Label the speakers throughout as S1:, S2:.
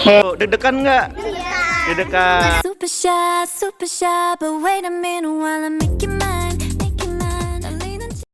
S1: Oh, deg-degan nggak? Deg-degan.
S2: Super shy, but wait a minute while I make you mine, make you mine. I lean into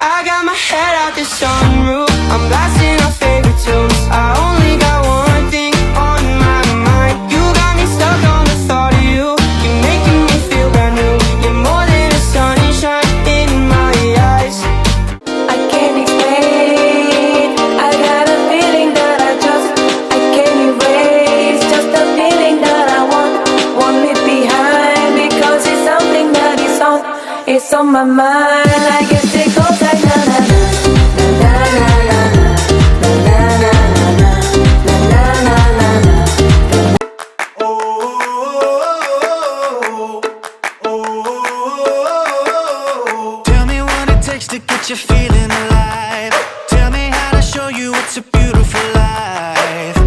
S3: I got my head out the sunroof, I'm blasting our favorite tunes. I only got one thing on my mind. You got me stuck on the thought of you. You're making me feel brand new. You're more than a sunshine in my eyes. I can't explain, I got a feeling that I can't erase. Just a feeling that I won't leave behind. Because it's something that it's on my mind. I guess it goes like na na na na na na na na na na na na.
S4: Tell me what it takes to get you feeling alive. Tell me how to show you it's a beautiful life.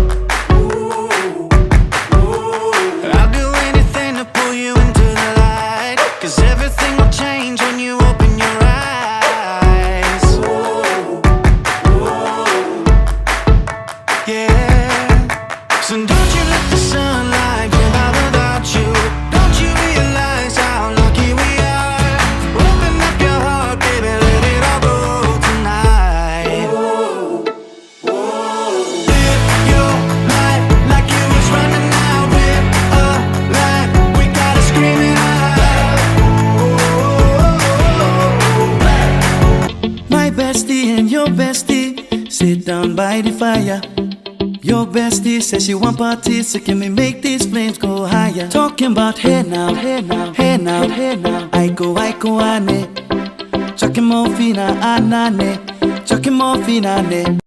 S4: I'll do anything to pull you into the light. 'Cause everything will change when you open your eyes. Yeah. So don't you let the sunlight come out without you. Don't you realize how lucky we are? Open up your heart, baby, let it all go tonight. Live your life like you was running out. Live a life, we gotta scream it out. My bestie and your bestie sit down by the fire. Your bestie says she want parties, so can we make these flames go higher? Talking about hey now, hey now, hey now, hey now. I go ane. Chucking more fina anane. Chucking more fina ane.